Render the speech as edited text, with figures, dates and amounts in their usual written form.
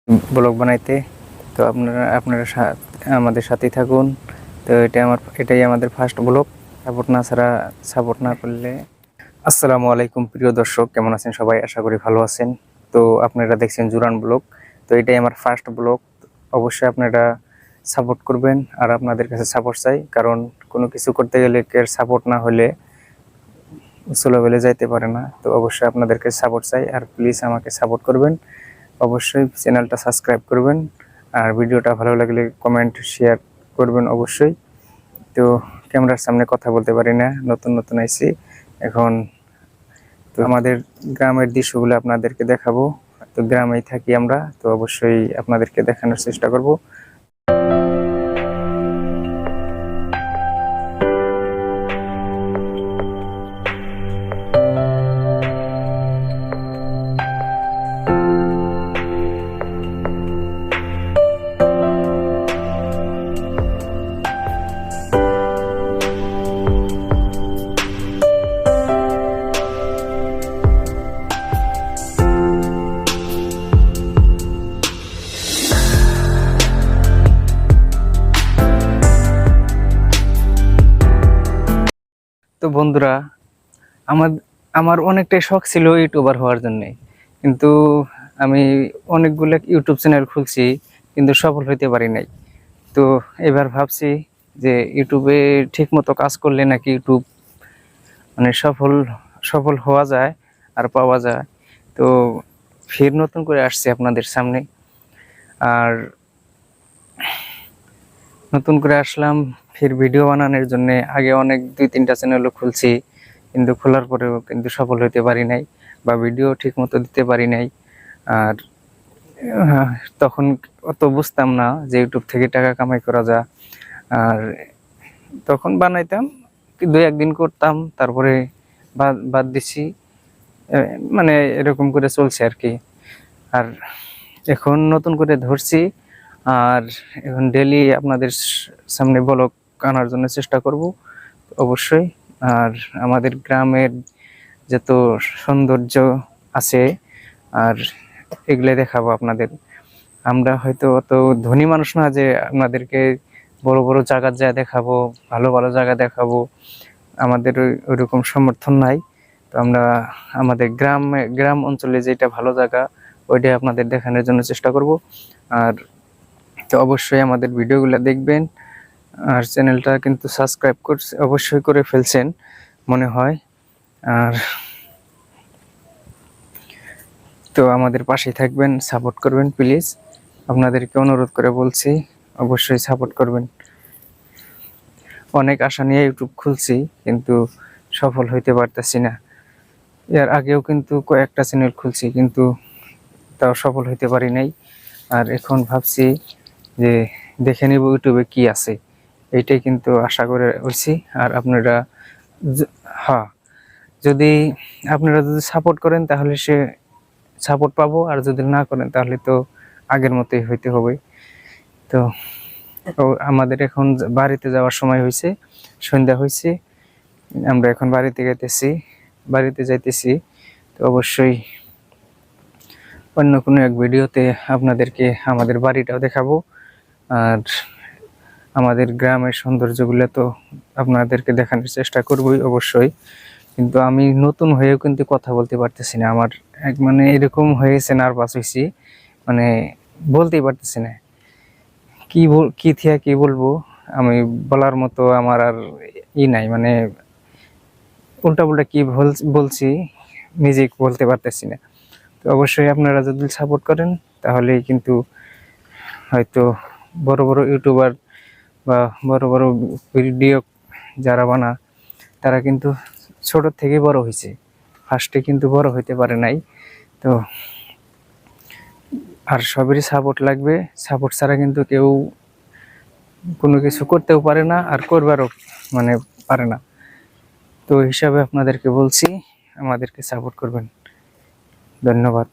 Blog বানাইতে। তো আপনারা আমাদের সাথেই থাকুন। তো এটাই আমাদের ফার্স্ট ব্লগ। সাপোর্ট না করলে। আসসালামু আলাইকুম প্রিয় দর্শক, কেমন আছেন সবাই? আশা করি ভালো আছেন। তো আপনারা দেখছেন জুরান ব্লগ। তো এটাই আমার ফার্স্ট ব্লগ। অবশ্যই আপনারা সাপোর্ট করবেন, আর আপনাদের কাছে সাপোর্ট চাই, কারণ কোনো কিছু করতে গেলে কেউ সাপোর্ট না হলে লেভেলে যাইতে পারে না। তো অবশ্যই আপনাদেরকে সাপোর্ট চাই, আর প্লিজ আমাকে সাপোর্ট করবেন। অবশ্যই চ্যানেলটা সাবস্ক্রাইব করবেন, আর ভিডিওটা ভালো লাগলে কমেন্ট শেয়ার করবেন অবশ্যই। তো ক্যামেরার সামনে কথা বলতে পারি না, নতুন আইছি এখন। তো আমাদের গ্রামের দৃশ্যগুলো আপনাদেরকে দেখাবো। তো গ্রামেই থাকি আমরা, তো অবশ্যই আপনাদেরকে দেখানোর চেষ্টা করব। তো বন্ধুরা, আমার আমার অনেকটাই শখ ছিল ইউটিউবার হওয়ার জন্য, কিন্তু আমি অনেকগুলো ইউটিউব চ্যানেল খুলছি, কিন্তু সফল হইতে পারি নাই। তো এবার ভাবছি যে ইউটিউবে ঠিক মতো কাজ করলে নাকি ইউটিউব মানে সফল হওয়া যায় আর পাওয়া যায়। তো ফির নতুন করে আসছি আপনাদের সামনে, আর নতুন করে আসলাম ফির ভিডিও বানানোর জন্য। আগে অনেক 2-3টা চ্যানেলও খুলছি, কিন্তু খোলার পরেও কিন্তু সফল হতে পারি নাই, বা ভিডিও ঠিক মতো দিতে পারি নাই। আর তখন অত বুঝতাম না যে ইউটিউব থেকে টাকা কামাই করা যায়। আর তখন বানাইতাম, 2-1 দিন করতাম, তারপরে বাদ দিছি। মানে এরকম করে চলছে আর কি। আর এখন নতুন করে ধরছি, আর এখন ডেলি আপনাদের সামনে ব্লগ আনার জন্য চেষ্টা করব অবশ্যই। আর আমাদের গ্রামের যত সৌন্দর্য আছে, আর এগুলো দেখাবো আপনাদের। আমরা হয়তো অত ধনী মানুষ না যে আপনাদেরকে বড় বড় জায়গা যায় দেখাবো, ভালো ভালো জায়গা দেখাবো। আমাদের ওইরকম সমর্থন নাই। তো আমরা আমাদের গ্রাম অঞ্চলে যেটা ভালো জায়গা, ওইটাই আপনাদের দেখানোর জন্য চেষ্টা করব। আর তো অবশ্যই আমাদের ভিডিওগুলো দেখবেন, আর চ্যানেলটা কিন্তু সাবস্ক্রাইব অবশ্যই করে ফেলছেন মনে হয়। আর তো আমাদের পাশেই থাকবেন, সাপোর্ট করবেন প্লিজ। আপনাদেরকে অনুরোধ করে বলছি, অবশ্যই সাপোর্ট করবেন। অনেক আশা নিয়ে ইউটিউব খুলছি, কিন্তু সফল হইতে পারতেছি না। এর আগেও কিন্তু কয়েকটা চ্যানেল খুলছি, কিন্তু তাও সফল হইতে পারি নাই। আর এখন ভাবছি যে দেখে নিব ইউটিউবে কি আছে, এইটাই কিন্তু আশা করে হইছি। আর আপনারা হ্যাঁ, যদি আপনারা যদি সাপোর্ট করেন তাহলে সে সাপোর্ট পাবো, আর যদি না করেন তাহলে তো আগের মতোই হইতে হবে। তো আমাদের এখন বাড়িতে যাওয়ার সময় হয়েছে, সন্ধ্যা হয়েছে। আমরা এখন বাড়িতে যাইতেছি। তো অবশ্যই অন্য কোনো এক ভিডিওতে আপনাদেরকে আমাদের বাড়িটাও দেখাবো, আর আমাদের গ্রামের সৌন্দর্যগুলো তো আপনাদেরকে দেখানোর চেষ্টা করবই অবশ্যই। কিন্তু আমি নতুন হয়েও কিন্তু কথা বলতে পারতেছি না। আমার মানে এরকম হয়েছে, নার্ভাস হয়েছি, মানে বলতেই পারতেছি না কি বলবো। আমি বলার মতো আমার আর নাই, মানে উল্টা কি বলছি নিজেই বলতে পারতেছি না। তো অবশ্যই আপনারা যদি সাপোর্ট করেন তাহলেই কিন্তু হয়তো বড় বড় ইউটিউবার বা বড় বড় ভিডিও যারা বানা, তারা কিন্তু ছোট থেকে বড় হয়েছে, ফার্স্টে কিন্তু বড় হইতে পারে নাই। তো আর সবেরই সাপোর্ট লাগবে, সাপোর্ট ছাড়া কিন্তু কেউ কোনো কিছু করতেও পারে না, আর করবারও মানে পারে না। তো হিসাবে আপনাদেরকে বলছি, আমাদেরকে সাপোর্ট করবেন। ধন্যবাদ।